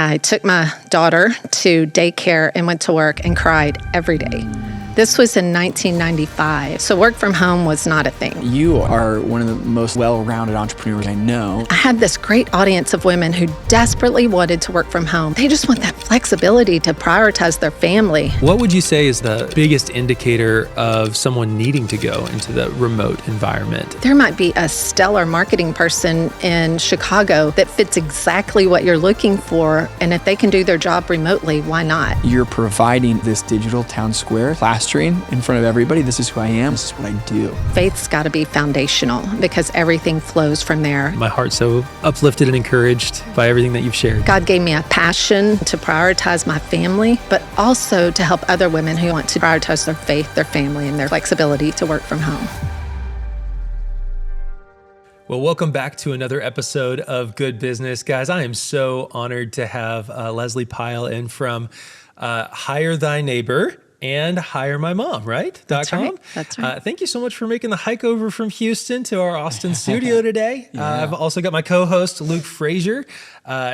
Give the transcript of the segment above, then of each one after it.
I took my daughter to daycare and went to work and cried every day. This was in 1995, so work from home was not a thing. You are one of the most well-rounded entrepreneurs I know. I had this great audience of women who desperately wanted to work from home. They just want that flexibility to prioritize their family. What would you say is the biggest indicator of someone needing to go into the remote environment? There might be a stellar marketing person in Chicago that fits exactly what you're looking for, and if they can do their job remotely, why not? You're providing this digital town square plastering in front of everybody. This is who I am. This is what I do. Faith's got to be foundational because everything flows from there. My heart's so uplifted and encouraged by everything that you've shared. God gave me a passion to prioritize my family, but also to help other women who want to prioritize their faith, their family, and their flexibility to work from home. Well, welcome back to another episode of Good Business. Guys, I am so honored to have Lesley Pyle in from Hire Thy Neighbor and Hire My Mom, right? That's .com. right. That's right. Thank you so much for making the hike over from Houston to our Austin studio today. Yeah. I've also got my co-host, Luke Frazier.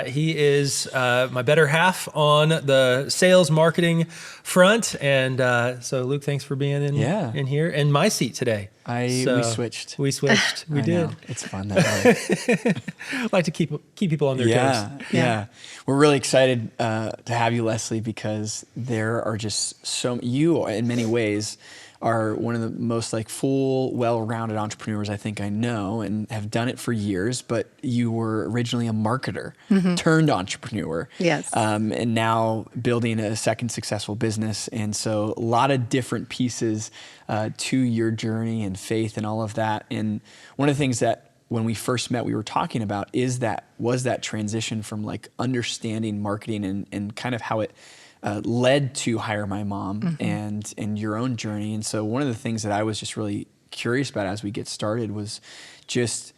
He is my better half on the sales marketing front. And so, Luke, thanks for being in here in my seat today. We switched. We switched. We did. Know. It's fun that way. I like to keep people on their toes. Yeah. We're really excited to have you, Lesley, because there are just you in many ways are one of the most full, well-rounded entrepreneurs I think I know and have done it for years, but you were originally a marketer turned entrepreneur. Yes. And now building a second successful business. And so a lot of different pieces to your journey and faith and all of that. And one of the things that when we first met, we were talking about was that transition from understanding marketing and kind of how it led to Hire My Mom and your own journey. And so one of the things that I was just really curious about as we get started was just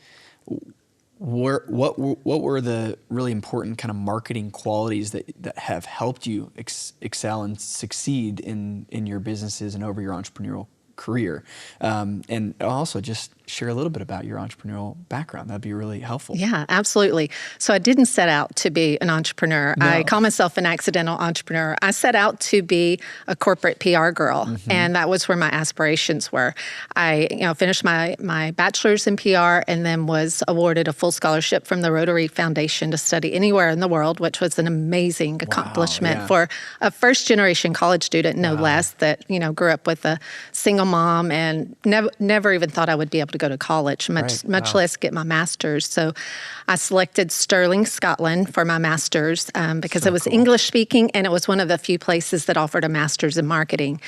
what were the really important kind of marketing qualities that have helped you excel and succeed in your businesses and over your entrepreneurial career, and also just share a little bit about your entrepreneurial background. That'd be really helpful. Yeah, absolutely. So I didn't set out to be an entrepreneur. No. I call myself an accidental entrepreneur. I set out to be a corporate PR girl, and that was where my aspirations were. I finished my bachelor's in PR and then was awarded a full scholarship from the Rotary Foundation to study anywhere in the world, which was an amazing accomplishment for a first-generation college student, no less, that grew up with a single mom and never even thought I would be able to go to college, much less get my master's. So I selected Stirling, Scotland for my master's because it was English speaking and it was one of the few places that offered a master's in marketing.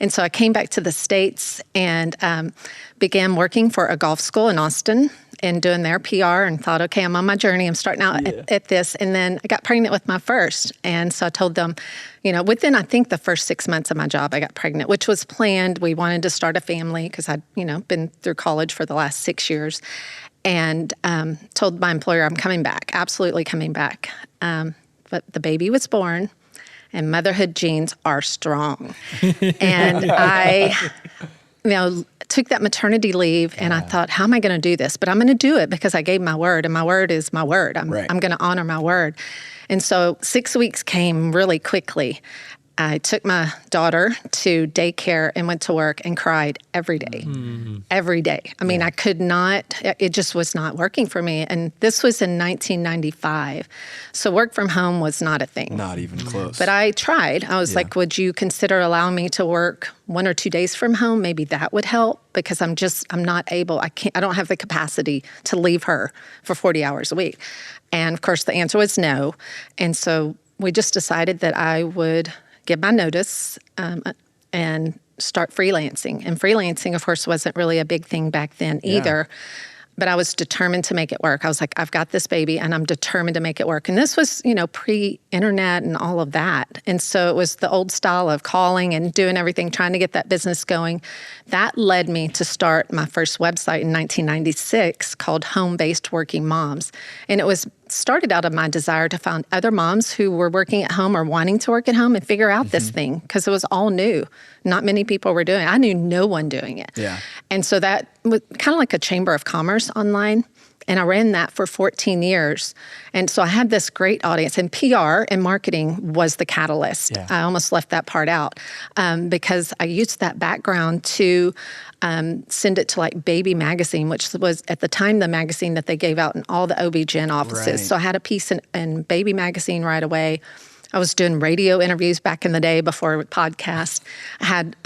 And so I came back to the States and began working for a golf school in Austin and doing their PR and thought, okay, I'm on my journey. I'm starting out at this. And then I got pregnant with my first. And so I told them, within, I think, the first 6 months of my job, I got pregnant, which was planned. We wanted to start a family because I'd, been through college for the last 6 years. And told my employer I'm coming back, absolutely coming back. But the baby was born and motherhood genes are strong. And I took that maternity leave and I thought, how am I going to do this? But I'm going to do it because I gave my word, and my word is my word. I'm going to honor my word. And so 6 weeks came really quickly. I took my daughter to daycare and went to work and cried every day. Every day. I mean, I could not, it just was not working for me. And this was in 1995. So work from home was not a thing. Not even close. But I tried. I was like, would you consider allowing me to work 1 or 2 days from home? Maybe that would help because I'm not able, I don't have the capacity to leave her for 40 hours a week. And of course the answer was no. And so we just decided that I would give my notice and start freelancing. And freelancing, of course, wasn't really a big thing back then either. But I was determined to make it work. I was like, I've got this baby and I'm determined to make it work. And this was, pre-internet and all of that. And so it was the old style of calling and doing everything, trying to get that business going. That led me to start my first website in 1996 called Home-Based Working Moms. And it was started out of my desire to find other moms who were working at home or wanting to work at home and figure out this thing because it was all new. Not many people were doing it. I knew no one doing it. Yeah. And so that was kind of like a chamber of commerce online. And I ran that for 14 years. And so I had this great audience. And PR and marketing was the catalyst. Yeah. I almost left that part out because I used that background to send it to like Baby Magazine, which was at the time the magazine that they gave out in all the OB-GYN offices. Right. So I had a piece in Baby Magazine right away. I was doing radio interviews back in the day before podcasts. I had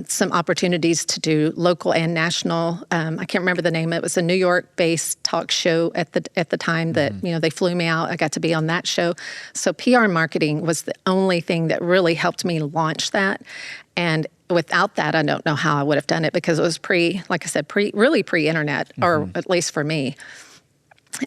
some opportunities to do local and national. I can't remember the name. It was a New York-based talk show at the time that they flew me out. I got to be on that show. So PR and marketing was the only thing that really helped me launch that. And without that, I don't know how I would have done it because it was really pre-internet, or at least for me.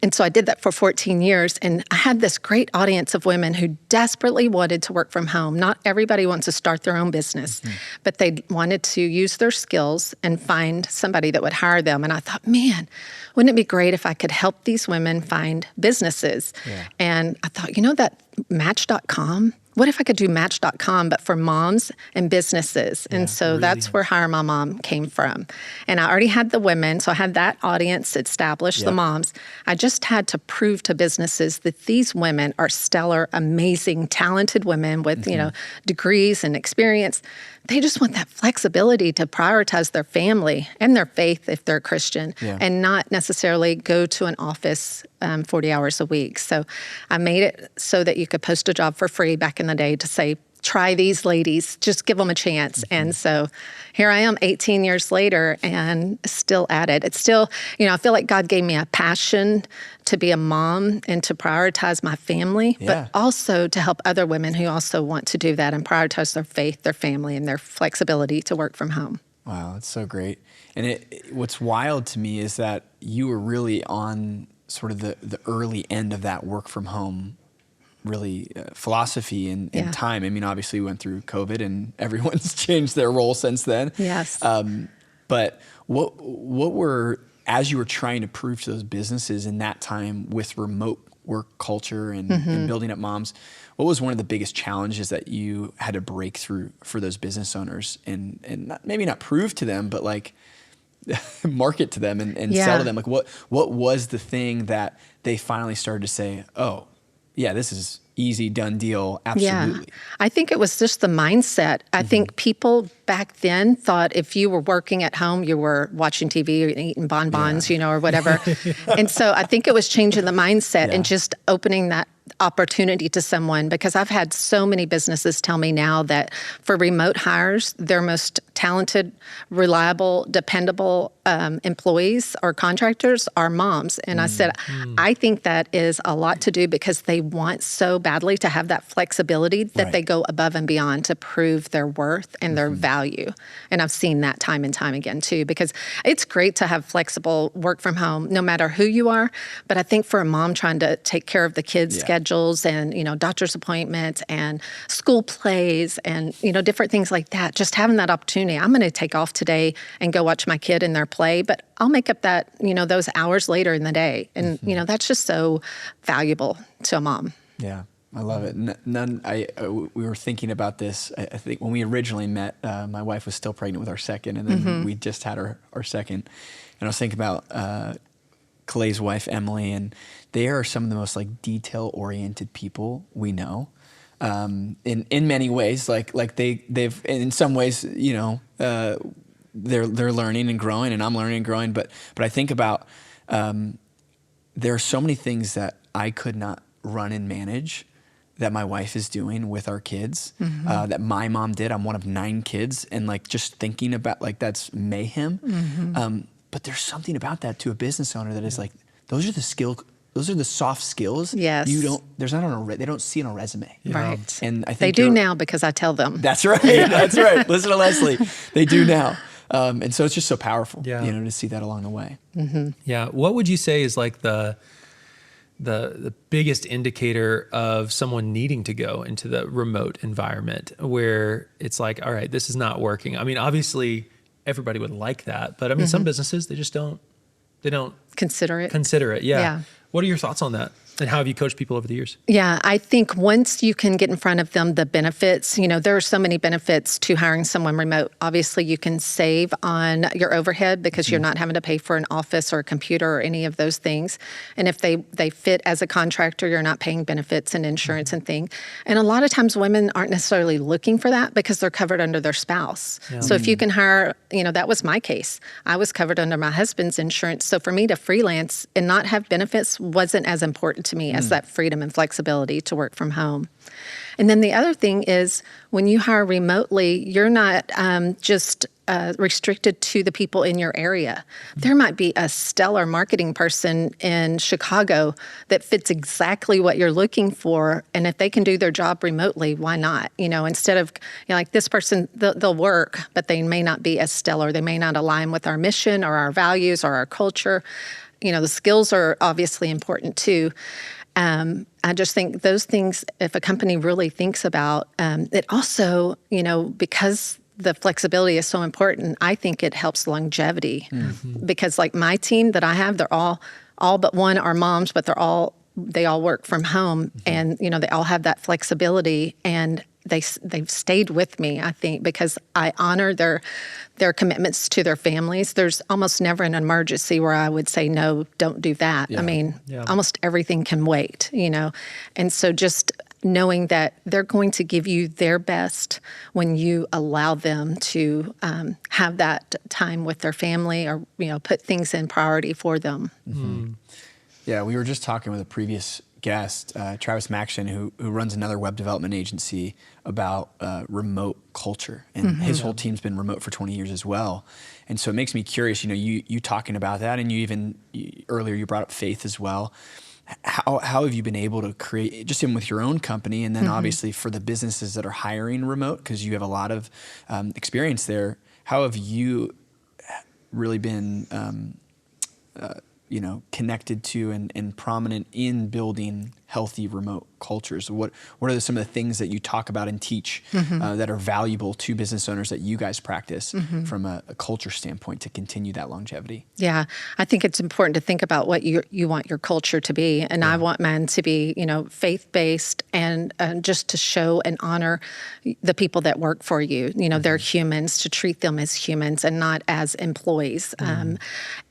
And so I did that for 14 years, and I had this great audience of women who desperately wanted to work from home. Not everybody wants to start their own business, but they wanted to use their skills and find somebody that would hire them. And I thought, man, wouldn't it be great if I could help these women find businesses? Yeah. And I thought, that Match.com, what if I could do Match.com, but for moms and businesses? And so really, that's where Hire My Mom came from. And I already had the women, so I had that audience established, the moms. I just had to prove to businesses that these women are stellar, amazing, talented women with, degrees and experience. They just want that flexibility to prioritize their family and their faith if they're Christian and not necessarily go to an office 40 hours a week. So I made it so that you could post a job for free back in the day to say, try these ladies, just give them a chance. And so here I am 18 years later and still at it. It's still, I feel like God gave me a passion to be a mom and to prioritize my family, but also to help other women who also want to do that and prioritize their faith, their family, and their flexibility to work from home. Wow, that's so great. And what's wild to me is that you were really on sort of the early end of that work from home philosophy and time. I mean, obviously we went through COVID and everyone's changed their role since then. Yes. But what were, as you were trying to prove to those businesses in that time with remote work culture and building up moms, what was one of the biggest challenges that you had to break through for those business owners and maybe not prove to them, but like market to them and sell to them? Like what was the thing that they finally started to say, oh, yeah, this is easy, done deal, absolutely? Yeah. I think it was just the mindset. I think people back then thought if you were working at home, you were watching TV or eating bonbons, or whatever. And so I think it was changing the mindset and just opening that opportunity to someone, because I've had so many businesses tell me now that for remote hires, their most talented, reliable, dependable employees or contractors are moms. And I said, I think that is a lot to do because they want so badly to have that flexibility that they go above and beyond to prove their worth and their value. And I've seen that time and time again too, because it's great to have flexible work from home, no matter who you are. But I think for a mom trying to take care of the kids' schedules and, doctor's appointments and school plays and, different things like that, just having that opportunity. I'm going to take off today and go watch my kid in their play, but I'll make up that, those hours later in the day. And, that's just so valuable to a mom. Yeah. I love it. We were thinking about this. I think when we originally met, my wife was still pregnant with our second, and then we just had our second. And I was thinking about Clay's wife, Emily, and they are some of the most like detail-oriented people we know. In many ways, like they've in some ways, they're learning and growing, and I'm learning and growing. But I think about there are so many things that I could not run and manage that my wife is doing with our kids, that my mom did. I'm one of 9 kids, and like just thinking about like that's mayhem. But there's something about that to a business owner that is like those are the soft skills. Yes. They don't see on a resume. Right. And I think they do now because I tell them. That's right. That's right. Listen to Lesley. They do now. And so it's just so powerful, to see that along the way. Yeah. What would you say is like the biggest indicator of someone needing to go into the remote environment where it's like, all right, this is not working? I mean, obviously everybody would like that, but I mean, some businesses, they don't consider it. Yeah. What are your thoughts on that? And how have you coached people over the years? Yeah, I think once you can get in front of them, the benefits, there are so many benefits to hiring someone remote. Obviously, you can save on your overhead because you're not having to pay for an office or a computer or any of those things. And if they fit as a contractor, you're not paying benefits and insurance and things. And a lot of times women aren't necessarily looking for that because they're covered under their spouse. Yeah. So if you can hire, that was my case. I was covered under my husband's insurance. So for me to freelance and not have benefits wasn't as important to me as that freedom and flexibility to work from home. And then the other thing is when you hire remotely, you're not just restricted to the people in your area. There might be a stellar marketing person in Chicago that fits exactly what you're looking for. And if they can do their job remotely, why not? Instead of like this person, they'll work, but they may not be as stellar. They may not align with our mission or our values or our culture. The skills are obviously important too. I just think those things, if a company really thinks about it also, because the flexibility is so important, I think it helps longevity. Because like my team that I have, they're all but one are moms, but they all work from home and, they all have that flexibility and they've stayed with me, I think, because I honor their commitments to their families. There's almost never an emergency where I would say, no, don't do that. Yeah. I mean, almost everything can wait, And so just knowing that they're going to give you their best when you allow them to have that time with their family or, put things in priority for them. Yeah, we were just talking with a previous guest, Travis Maction, who runs another web development agency, about remote culture. And his whole team's been remote for 20 years as well. And so it makes me curious, you talking about that, and earlier you brought up faith as well. How have you been able to create, just even with your own company, and then obviously for the businesses that are hiring remote, because you have a lot of experience there, how have you really been connected to and prominent in building healthy remote cultures? What are some of the things that you talk about and teach that are valuable to business owners that you guys practice from a culture standpoint to continue that longevity? Yeah, I think it's important to think about what you want your culture to be. And I want mine to be, faith-based and just to show and honor the people that work for you. They're humans, to treat them as humans and not as employees.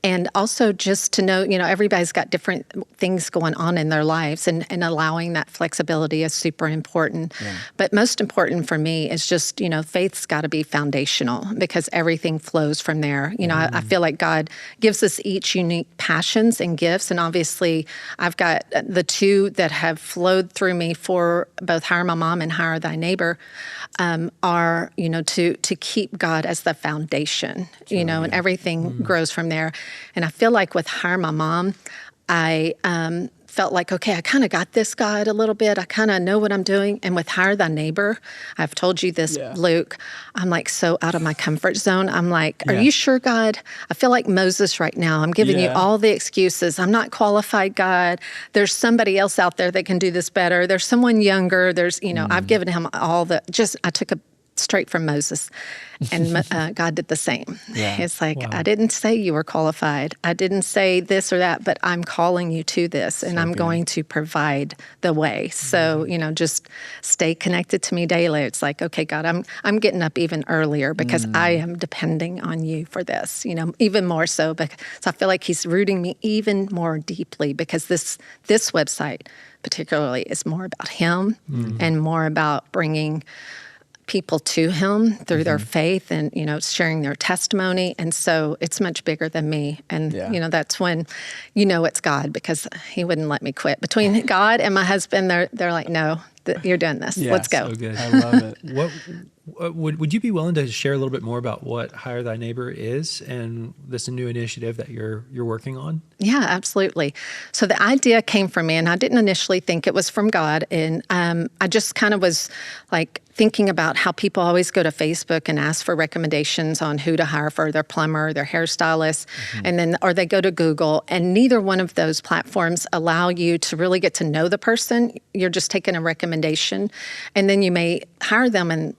And also just to know, everybody's got different things going on in their lives, and allowing that flexibility is super important. Yeah. But most important for me is just, faith's got to be foundational because everything flows from there. I feel like God gives us each unique passions and gifts. And obviously, I've got the two that have flowed through me for both Hire My Mom and Hire Thy Neighbor are, to keep God as the foundation, and everything grows from there. And I feel like with Hire My Mom, I felt like, okay, I kind of got this, God, a little bit. I kind of know what I'm doing. And with Hire Thy Neighbor, I've told you this, Luke, I'm like so out of my comfort zone. I'm like, are you sure, God? I feel like Moses right now. I'm giving you all the excuses. I'm not qualified, God. There's somebody else out there that can do this better. There's someone younger. There's, I've given him all I took a straight from Moses. And God did the same. Yeah. It's like, I didn't say you were qualified. I didn't say this or that, but I'm calling you to this, and I'm going to provide the way. So, just stay connected to me daily. It's like, okay, God, I'm getting up even earlier because I am depending on you for this, even more so. So I feel like he's rooting me even more deeply because this website particularly is more about him and more about bringing people to him through their faith and, sharing their testimony. And so it's much bigger than me. And, that's when it's God, because he wouldn't let me quit. Between God and my husband, they're like, no, you're doing this. Let's go. So good. I love it. What would you be willing to share a little bit more about what Hire Thy Neighbor is and this new initiative that you're working on? Yeah, absolutely. So the idea came from me, and I didn't initially think it was from God. And I just kind of was like thinking about how people always go to Facebook and ask for recommendations on who to hire for their plumber, their hairstylist, or they go to Google, and neither one of those platforms allow you to really get to know the person. You're just taking a recommendation, and then you may hire them and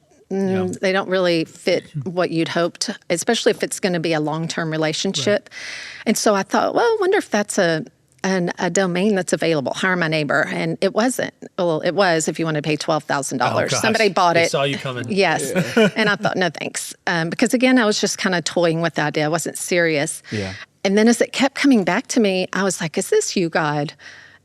they don't really fit what you'd hoped, especially if it's going to be a long-term relationship. Right. And so I thought, well, I wonder if that's a a domain that's available. Hire my neighbor. And it wasn't. Well, it was if you want to pay $12,000. Oh, gosh. Somebody bought They it. saw you coming. Yes. And I thought, no, thanks. Because again, I was just kind of toying with the idea. I wasn't serious. Yeah. And then as it kept coming back to me, I was like, is this you, God?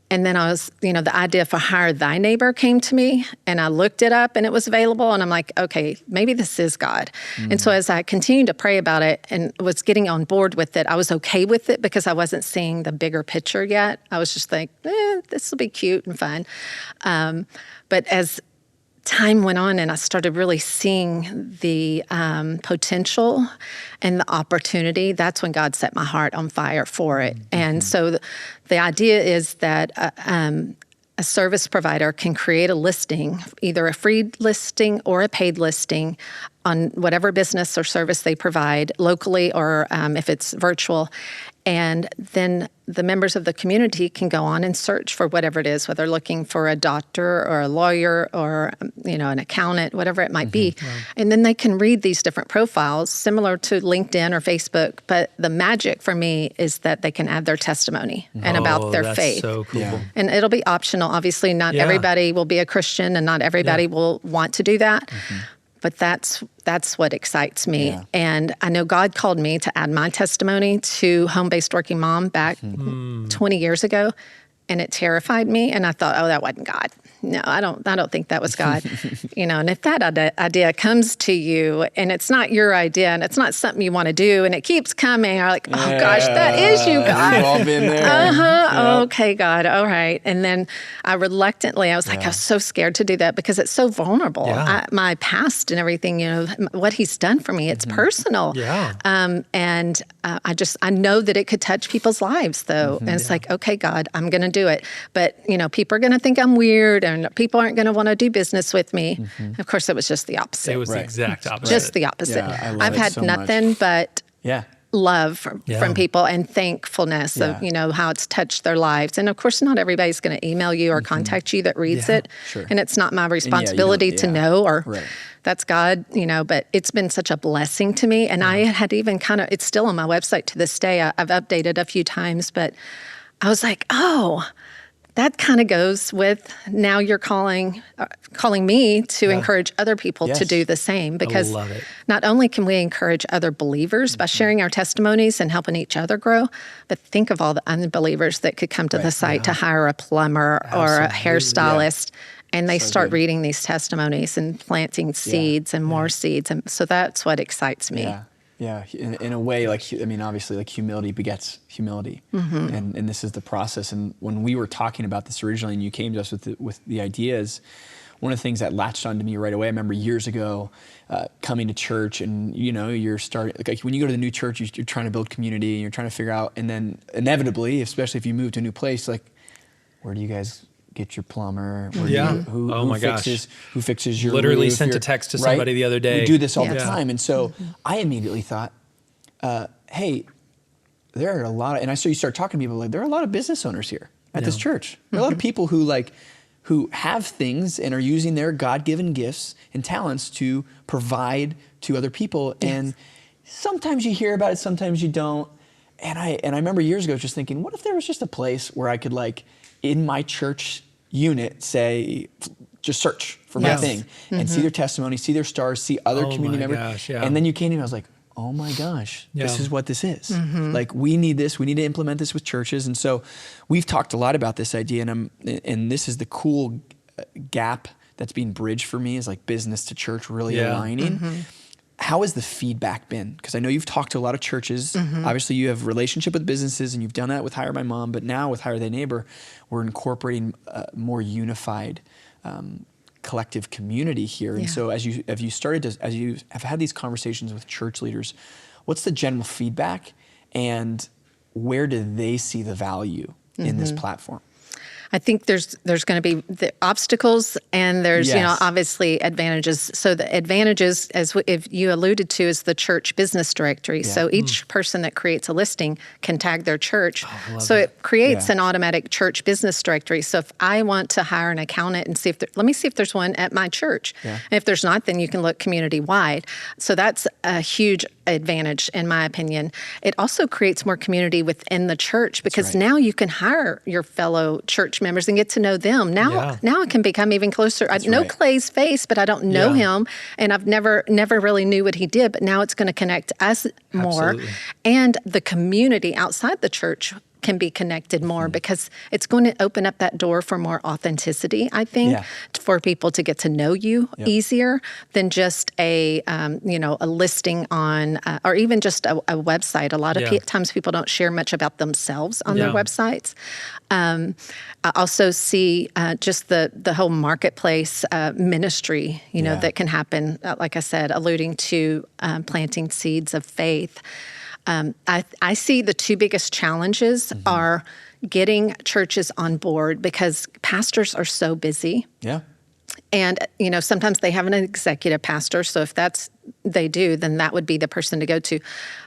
And then I was, the idea for hire thy neighbor came to me, and I looked it up and it was available. And I'm like, okay, maybe this is God. And so as I continued to pray about it and was getting on board with it, I was okay with it because I wasn't seeing the bigger picture yet. I was just like, this will be cute and fun. But as time went on and I started really seeing the potential and the opportunity, that's when God set my heart on fire for it. And so the idea is that a service provider can create a listing, either a free listing or a paid listing on whatever business or service they provide locally or if it's virtual. And then the members of the community can go on and search for whatever it is, whether they're looking for a doctor or a lawyer or, an accountant, whatever it might be. Right. And then they can read these different profiles, similar to LinkedIn or Facebook. But the magic for me is that they can add their testimony and about their faith. So cool. Yeah. And it'll be optional. Obviously, not everybody will be a Christian and not everybody will want to do that. But that's what excites me. Yeah. And I know God called me to add my testimony to Home-Based Working Mom back 20 years ago. And it terrified me. And I thought, oh, that wasn't God. No, I don't think that was God. And if that idea comes to you and it's not your idea and it's not something you want to do and it keeps coming, you're like, oh gosh, that is you, God. We've all been there. Yep. Okay, God. All right. And then I was like, I was so scared to do that because it's so vulnerable. Yeah. My past and everything, what he's done for me, it's personal. Yeah. And I know that it could touch people's lives though. And it's like, okay, God, I'm going to do it. But, people are going to think I'm weird and people aren't going to want to do business with me. Of course, it was just the opposite. It was the exact opposite. Just the opposite. Yeah, I've had so nothing but love from people and thankfulness of, how it's touched their lives. And of course, not everybody's going to email you or contact you that reads it. Sure. And it's not my responsibility to know or that's God, but it's been such a blessing to me. And I had even it's still on my website to this day. I've updated a few times, but I was like, oh, that kind of goes with now you're calling me to encourage other people to do the same because not only can we encourage other believers by sharing our testimonies and helping each other grow, but think of all the unbelievers that could come to the site to hire a plumber or a hairstylist. And they start reading these testimonies and planting seeds and more seeds. And so that's what excites me. Yeah, in a way, obviously, humility begets humility, and this is the process. And when we were talking about this originally, and you came to us with the ideas, one of the things that latched onto me right away. I remember years ago coming to church, and you're starting when you go to the new church, you're trying to build community, and you're trying to figure out, and then inevitably, especially if you move to a new place, where do you guys get your plumber? Who fixes your literally roof, sent a text to somebody the other day. We do this all the time. And so I immediately thought, hey, there are a lot of, and you start talking to people there are a lot of business owners here at this church. There are a lot of people who have things and are using their God-given gifts and talents to provide to other people. Yes. And sometimes you hear about it, sometimes you don't. And I remember years ago just thinking, what if there was just a place where I could in my church unit say, just search for my thing and see their testimony, see their stars, see other community members. And then you came to me, I was like, oh my gosh, this is what this is. We need this, we need to implement this with churches. And so we've talked a lot about this idea, and this is the cool gap that's being bridged for me is business to church really aligning. How has the feedback been? Because I know you've talked to a lot of churches. Obviously, you have a relationship with businesses, and you've done that with Hire My Mom. But now with Hire Thy Neighbor, we're incorporating more unified collective community here. And so as you have had these conversations with church leaders, what's the general feedback, and where do they see the value in this platform? I think there's going to be the obstacles and there's, obviously advantages. So the advantages, if you alluded to, is the church business directory. Yeah. So each person that creates a listing can tag their church. So it creates an automatic church business directory. So if I want to hire an accountant and let me see if there's one at my church. Yeah. And if there's not, then you can look community wide. So that's a huge advantage, in my opinion. It also creates more community within the church because now you can hire your fellow church members and get to know them. Now it can become even closer. I know Clay's face, but I don't know him, and I've never really knew what he did, but now it's going to connect us more. Absolutely. And the community outside the church can be connected more because it's going to open up that door for more authenticity, I think, for people to get to know you easier than just a listing on, or even just a website. A lot of times people don't share much about themselves on their websites. I also see just the whole marketplace ministry, that can happen, like I said, alluding to planting seeds of faith. I see the two biggest challenges are getting churches on board because pastors are so busy. Yeah. And, sometimes they have an executive pastor. So if they do, then that would be the person to go to.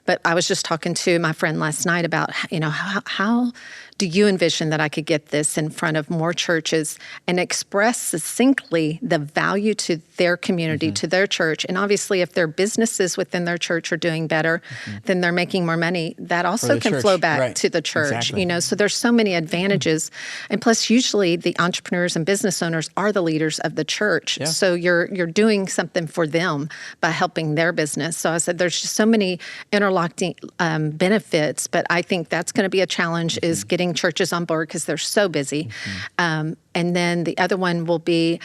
But I was just talking to my friend last night about, how do you envision that I could get this in front of more churches and express succinctly the value to their community, to their church? And obviously, if their businesses within their church are doing better, then they're making more money. That also can flow back to the church, So there's so many advantages. And plus, usually the entrepreneurs and business owners are the leaders of the church. Yeah. So you're doing something for them by helping their business. So I said there's just so many interlocking benefits, but I think that's going to be a challenge is getting churches on board because they're so busy. And then the other one will be,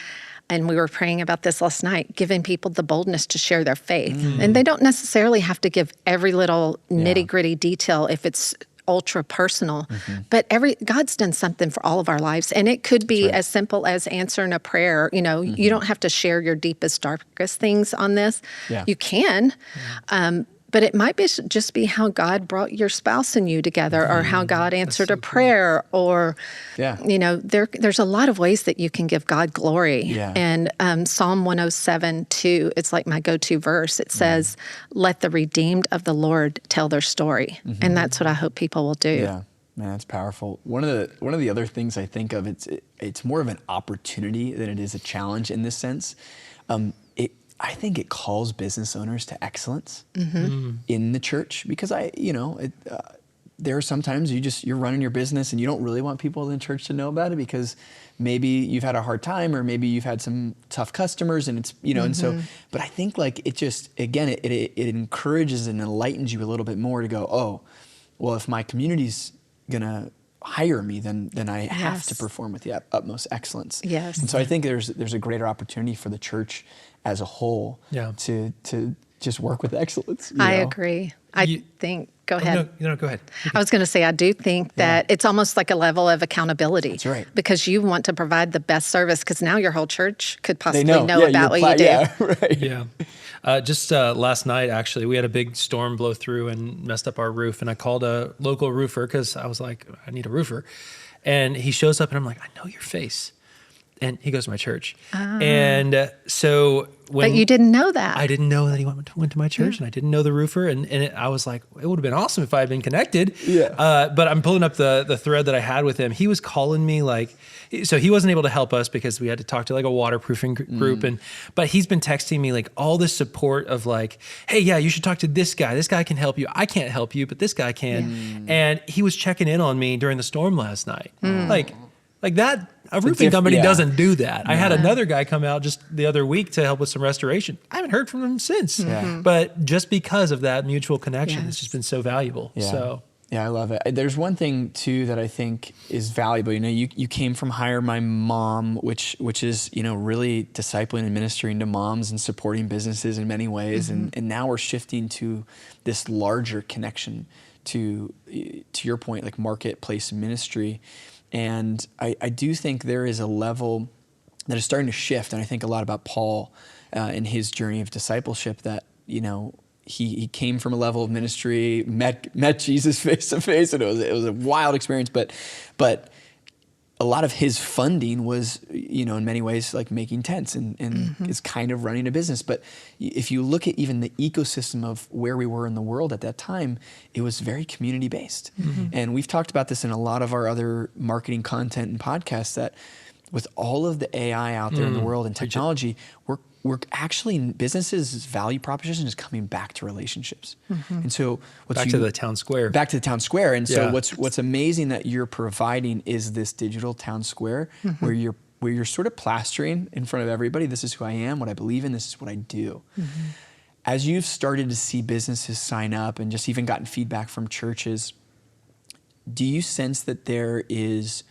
and we were praying about this last night, giving people the boldness to share their faith. And they don't necessarily have to give every little nitty-gritty detail if it's ultra personal, but God's done something for all of our lives. And it could be as simple as answering a prayer. You don't have to share your deepest, darkest things on this. Yeah. You can. But it might just be how God brought your spouse and you together, or how God answered a prayer, or, there's a lot of ways that you can give God glory. Yeah. And Psalm 107:2, it's like my go-to verse. It says, "Let the redeemed of the Lord tell their story." And that's what I hope people will do. Yeah, man, that's powerful. One of the other things I think of, it's more of an opportunity than it is a challenge in this sense. I think it calls business owners to excellence in the church because there are sometimes you're running your business and you don't really want people in church to know about it because maybe you've had a hard time or maybe you've had some tough customers and it's, and so, but I think like it just, again, it encourages and enlightens you a little bit more to go, oh, well, if my community's gonna hire me, then I have to perform with the utmost excellence. Yes. And so I think there's a greater opportunity for the church as a whole to just work with excellence. I agree. I think, go ahead. No, go ahead. I was going to say, I do think that it's almost like a level of accountability. That's right. Because you want to provide the best service because now your whole church could possibly know about what you do. Yeah, right. Yeah. Just last night, actually, we had a big storm blow through and messed up our roof. And I called a local roofer because I was like, I need a roofer. And he shows up and I'm like, I know your face. And he goes to my church. And so when... But you didn't know that. I didn't know that he went to my church, and I didn't know the roofer. And I was like, it would have been awesome if I had been connected. Yeah. But I'm pulling up the thread that I had with him. He was calling me like... So he wasn't able to help us because we had to talk to like a waterproofing group. But he's been texting me like all this support of like, hey, yeah, you should talk to this guy. This guy can help you. I can't help you, but this guy can. Yeah. And he was checking in on me during the storm last night. Like that... A roofing company doesn't do that. I had another guy come out just the other week to help with some restoration. I haven't heard from him since. But just because of that mutual connection, it's just been so valuable. Yeah. So I love it. There's one thing too that I think is valuable. You came from Hire My Mom, which is really discipling and ministering to moms and supporting businesses in many ways, and now we're shifting to this larger connection to your point, like marketplace ministry. And I do think there is a level that is starting to shift, and I think a lot about Paul in his journey of discipleship that, he came from a level of ministry, met Jesus face to face, and it was a wild experience, but a lot of his funding was, in many ways like making tents and is kind of running a business. But if you look at even the ecosystem of where we were in the world at that time, it was very community based. And we've talked about this in a lot of our other marketing content and podcasts that, with all of the AI out there in the world and technology, we're actually, businesses' value proposition is coming back to relationships. And so back to the town square. Back to the town square. And so what's amazing that you're providing is this digital town square where you're sort of plastering in front of everybody, this is who I am, what I believe in, this is what I do. As you've started to see businesses sign up and just even gotten feedback from churches, do you sense that there is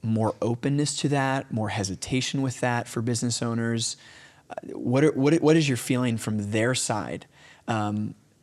more openness to that, more hesitation with that for business owners? What is your feeling from their side?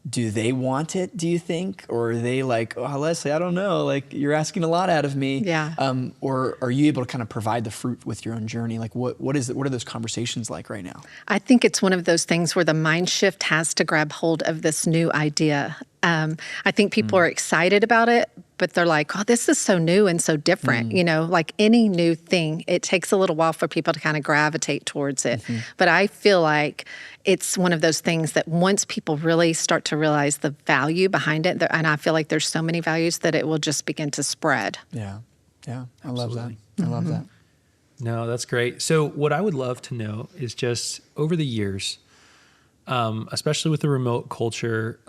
Do they want it, do you think? Or are they like, oh, Lesley, I don't know, like you're asking a lot out of me. Yeah. Or are you able to kind of provide the fruit with your own journey? Like what are those conversations like right now? I think it's one of those things where the mind shift has to grab hold of this new idea. I think people are excited about it, but they're like, oh, this is so new and so different. You know, like any new thing, it takes a little while for people to kind of gravitate towards it. But I feel like it's one of those things that once people really start to realize the value behind it, and I feel like there's so many values that it will just begin to spread. Yeah. I love that. I love that. No, that's great. So what I would love to know is just over the years, especially with the remote culture,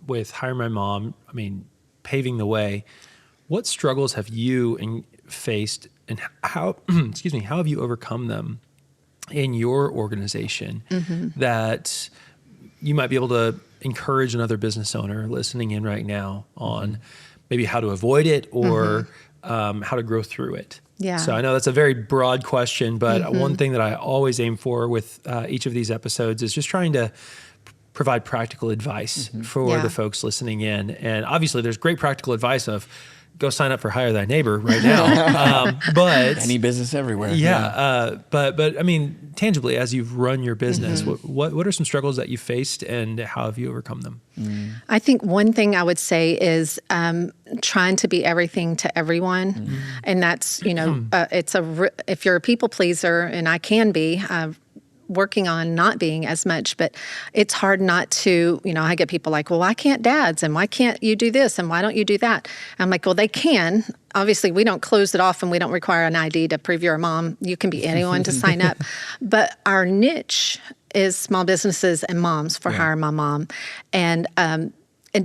with Hire My Mom, I mean, paving the way, what struggles have you faced and how, excuse me, how have you overcome them in your organization that you might be able to encourage another business owner listening in right now on maybe how to avoid it or how to grow through it? Yeah. So I know that's a very broad question, but one thing that I always aim for with each of these episodes is just trying to provide practical advice for the folks listening in. And obviously there's great practical advice of go sign up for Hire Thy Neighbor right now. But any business everywhere. But I mean, tangibly, as you've run your business, what are some struggles that you faced and how have you overcome them? I think one thing I would say is trying to be everything to everyone. And that's, you know, if you're a people pleaser, and I can be, working on not being as much, but it's hard not to, you know, I get people like, well, why can't dads? And why can't you do this? And why don't you do that? I'm like, well, they can. Obviously, we don't close it off and we don't require an ID to prove you're a mom. You can be anyone to sign up. But our niche is small businesses and moms for Hire My Mom. And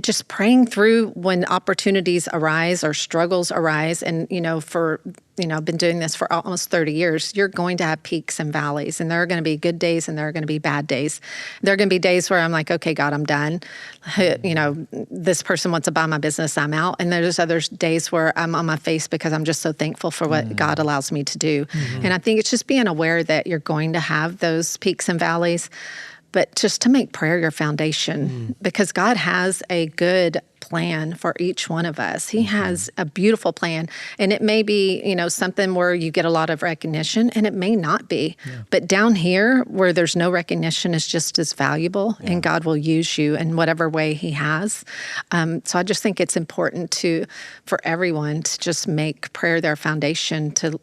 just praying through when opportunities arise or struggles arise. And, you know, I've been doing this for almost 30 years. You're going to have peaks and valleys, and there are going to be good days and there are going to be bad days. There are going to be days where I'm like, okay, God, I'm done. You know, this person wants to buy my business, I'm out. And there's other days where I'm on my face because I'm just so thankful for what God allows me to do. And I think it's just being aware that you're going to have those peaks and valleys, but just to make prayer your foundation, because God has a good plan for each one of us. He has a beautiful plan, and it may be, you know, something where you get a lot of recognition, and it may not be. But down here, where there's no recognition, is just as valuable, and God will use you in whatever way He has. So I just think it's important for everyone to just make prayer their foundation, to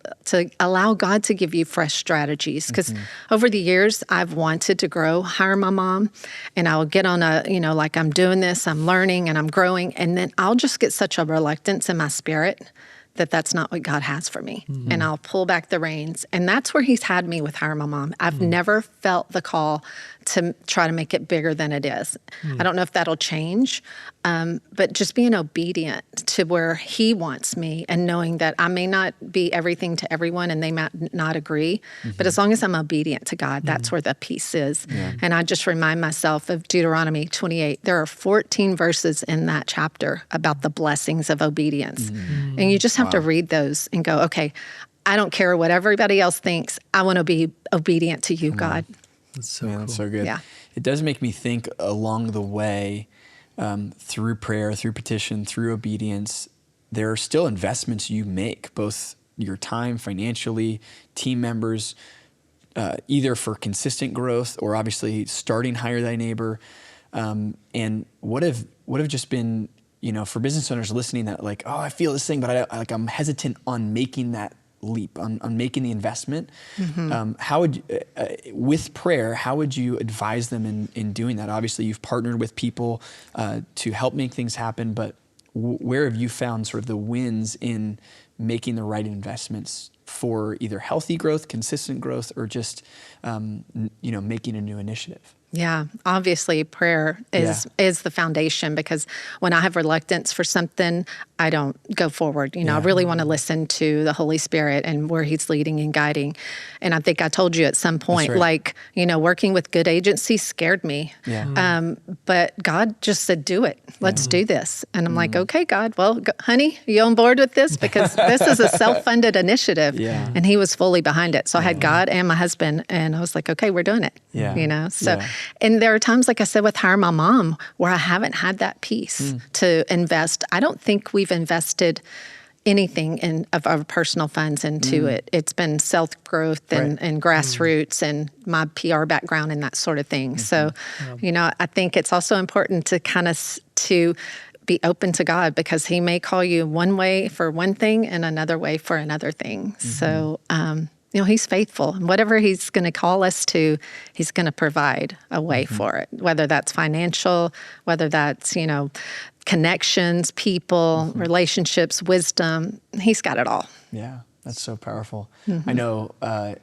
allow God to give you fresh strategies. Because over the years, I've wanted to grow Hire My Mom, and I'll get on like I'm doing this, I'm learning, and I'm growing. And then I'll just get such a reluctance in my spirit that that's not what God has for me. And I'll pull back the reins. And that's where He's had me with Hire My Mom. I've never felt the call to try to make it bigger than it is. I don't know if that'll change, but just being obedient to where He wants me and knowing that I may not be everything to everyone and they might not agree, but as long as I'm obedient to God, that's where the peace is. And I just remind myself of Deuteronomy 28. There are 14 verses in that chapter about the blessings of obedience. And you just have to read those and go, okay, I don't care what everybody else thinks. I want to be obedient to you, God. That's so cool. That's so good. Yeah. It does make me think along the way, through prayer, through petition, through obedience, there are still investments you make, both your time, financially, team members, either for consistent growth or obviously starting Hire Thy Neighbor. And what have just been, you know, for business owners listening that like, oh, I feel this thing, but I'm hesitant on making that leap, on making the investment. How would, with prayer, how would you advise them in doing that? Obviously, you've partnered with people to help make things happen, but where have you found sort of the wins in making the right investments for either healthy growth, consistent growth, or just, making a new initiative? Yeah, obviously prayer is the foundation, because when I have reluctance for something, I don't go forward. I really want to listen to the Holy Spirit and where He's leading and guiding. And I think I told you at some point, right. working with good agencies scared me. Yeah. But God just said, do it. Let's do this. And I'm like, okay, God, well, honey, you on board with this? Because this is a self-funded initiative. Yeah. And He was fully behind it. So I had God and my husband, and I was like, okay, we're doing it. Yeah. And there are times, like I said, with Hire My Mom, where I haven't had that peace to invest. I don't think we've invested anything of our personal funds into it. It's been self-growth and grassroots and my PR background and that sort of thing. So, I think it's also important to kind of to be open to God, because He may call you one way for one thing and another way for another thing. So, He's faithful. And whatever He's going to call us to, He's going to provide a way for it, whether that's financial, whether that's, connections, people, relationships, wisdom. He's got it all. Yeah, that's so powerful. I know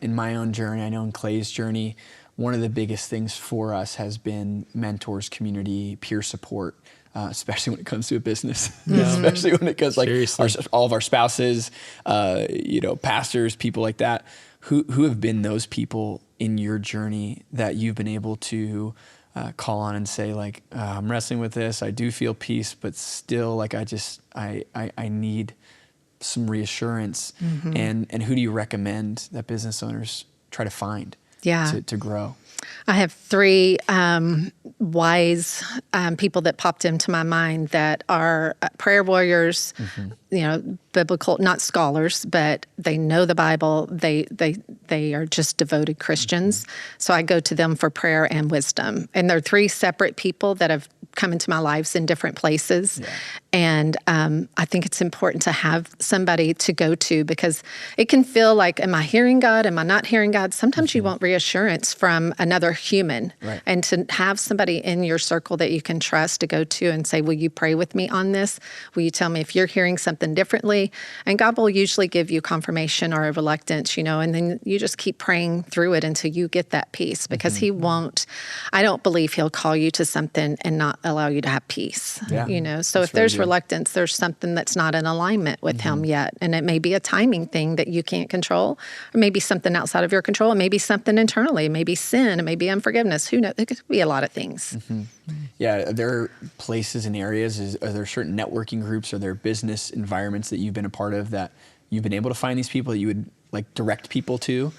in my own journey, I know in Clay's journey, one of the biggest things for us has been mentors, community, peer support. Especially when it comes to a business, especially when it comes all of our spouses, pastors, people like that, who have been those people in your journey that you've been able to call on and say, like, I'm wrestling with this. I do feel peace, but still, like, I need some reassurance. And who do you recommend that business owners try to find to grow? I have three wise people that popped into my mind that are prayer warriors, biblical, not scholars, but they know the Bible. They are just devoted Christians. So I go to them for prayer and wisdom. And they're three separate people that have come into my lives in different places. Yeah. And I think it's important to have somebody to go to, because it can feel like, am I hearing God? Am I not hearing God? Sometimes you want reassurance from another human. Right. And to have somebody in your circle that you can trust to go to and say, will you pray with me on this? Will you tell me if you're hearing something differently? And God will usually give you confirmation or a reluctance, and then you just keep praying through it until you get that peace, because He won't, I don't believe He'll call you to something and not allow you to have peace. Yeah. So if there's reluctance, there's something that's not in alignment with Him yet. And it may be a timing thing that you can't control, or maybe something outside of your control. It may be something internally. It may be sin. It may be unforgiveness. Who knows? It could be a lot of things. Yeah. Are there places and areas, are there certain networking groups, are there business environments that you've been a part of that you've been able to find these people that you would like direct people to?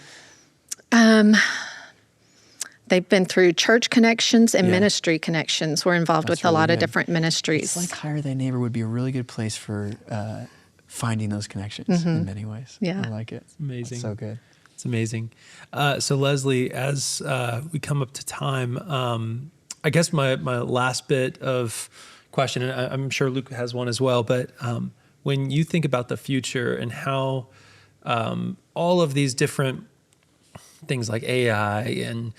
They've been through church connections and ministry connections. We're involved with a lot of different ministries. It's like Hire Thy Neighbor would be a really good place for finding those connections in many ways. Yeah. I like it. It's amazing. It's so good. It's amazing. So Lesley, as we come up to time, I guess my last bit of question, and I'm sure Luke has one as well, but when you think about the future and how all of these different things like AI and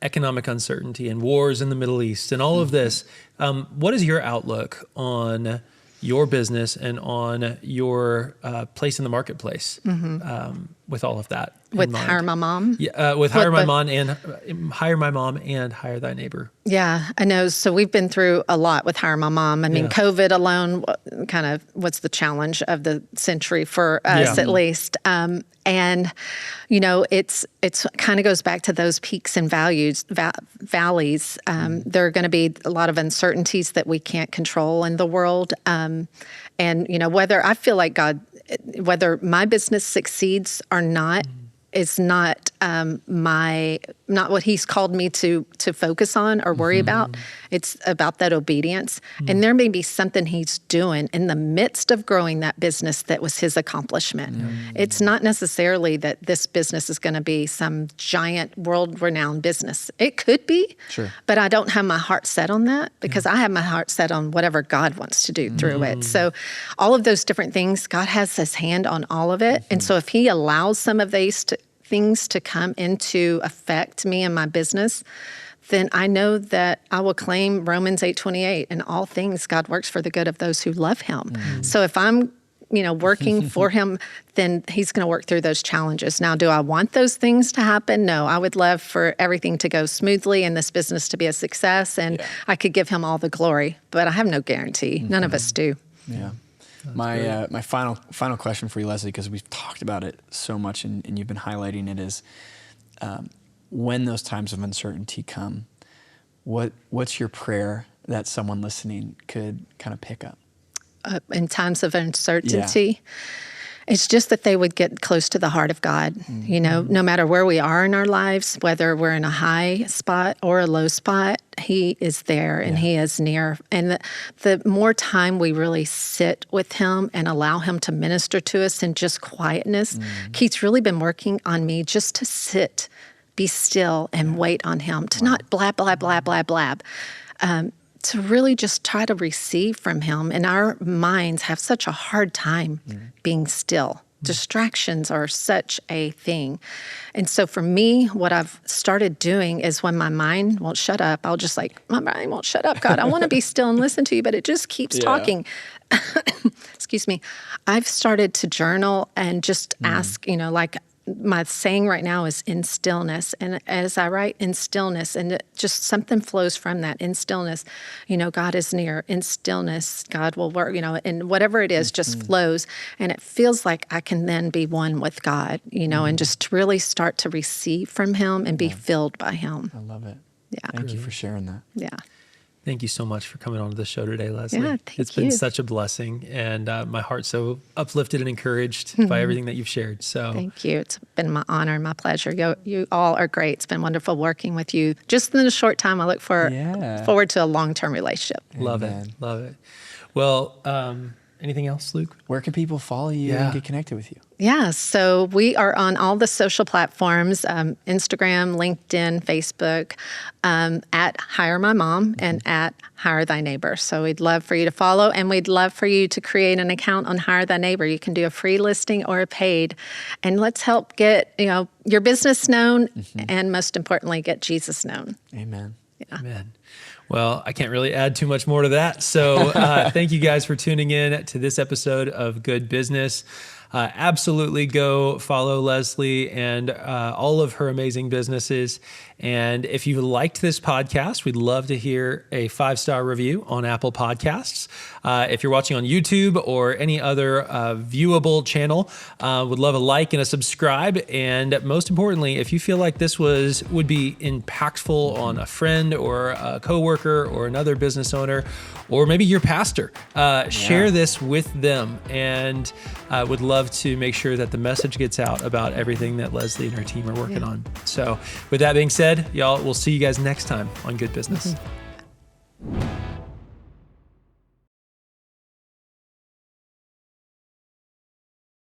economic uncertainty and wars in the Middle East and all of this, what is your outlook on your business and on your place in the marketplace with all of that? With Hire My Mom? Yeah, with Hire My Mom and Hire My Mom and Hire Thy Neighbor. Yeah, I know. So we've been through a lot with Hire My Mom. I mean, COVID alone, kind of what's the challenge of the century for us, at least. And, it's kind of goes back to those peaks and valleys. There are going to be a lot of uncertainties that we can't control in the world. And, whether I feel like God, whether my business succeeds or not, is not not what He's called me to focus on or worry about. It's about that obedience. And there may be something He's doing in the midst of growing that business that was His accomplishment. It's not necessarily that this business is going to be some giant world-renowned business. It could be, but I don't have my heart set on that, because I have my heart set on whatever God wants to do through it. So all of those different things, God has His hand on all of it. And so if He allows some of these things to come into affect me and my business, then I know that I will claim Romans 8:28, and all things God works for the good of those who love Him. So if I'm working for him, then he's going to work through those challenges. Now, do I want those things to happen? No, I would love for everything to go smoothly and this business to be a success, and I could give him all the glory, but I have no guarantee. None of us do. Yeah. My final question for you, Lesley, because we've talked about it so much and you've been highlighting it, is when those times of uncertainty come, what's your prayer that someone listening could kind of pick up? In times of uncertainty, it's just that they would get close to the heart of God. No matter where we are in our lives, whether we're in a high spot or a low spot, he is there and he is near. And the more time we really sit with him and allow him to minister to us in just quietness, Keith's really been working on me just to sit, be still, and wait on him, to not blab, blab, blab, blab, blab. To really just try to receive from him. And our minds have such a hard time being still. Distractions are such a thing. And so for me, what I've started doing is when my mind won't shut up, I'll just my mind won't shut up, God. I want to be still and listen to you, but it just keeps talking. Excuse me. I've started to journal and just ask, my saying right now is in stillness. And as I write in stillness, and just something flows from that, in stillness, God is near. In stillness, God will work, and whatever it is just flows. And it feels like I can then be one with God, and just really start to receive from him and be filled by him. I love it. Yeah. Thank you for sharing that. Yeah. Thank you so much for coming on to the show today, Lesley. Yeah, it's been such a blessing, and my heart's so uplifted and encouraged by everything that you've shared. So thank you. It's been my honor and my pleasure. You all are great. It's been wonderful working with you. Just in a short time, I look forward to a long-term relationship. Love it. Well, anything else, Luke? Where can people follow you and get connected with you? Yeah, so we are on all the social platforms, Instagram, LinkedIn, Facebook, at Hire My Mom and at Hire Thy Neighbor. So we'd love for you to follow, and we'd love for you to create an account on Hire Thy Neighbor. You can do a free listing or a paid, and let's help get your business known, and most importantly, get Jesus known. Amen. Yeah. Amen. Well, I can't really add too much more to that. So thank you guys for tuning in to this episode of Good Business. Absolutely go follow Lesley and all of her amazing businesses. And if you liked this podcast, we'd love to hear a 5-star review on Apple Podcasts. If you're watching on YouTube or any other viewable channel, would love a like and a subscribe. And most importantly, if you feel like this would be impactful on a friend or a coworker or another business owner, or maybe your pastor, share this with them. And would love to make sure that the message gets out about everything that Lesley and her team are working on. So with that being said, y'all, we'll see you guys next time on Good Business.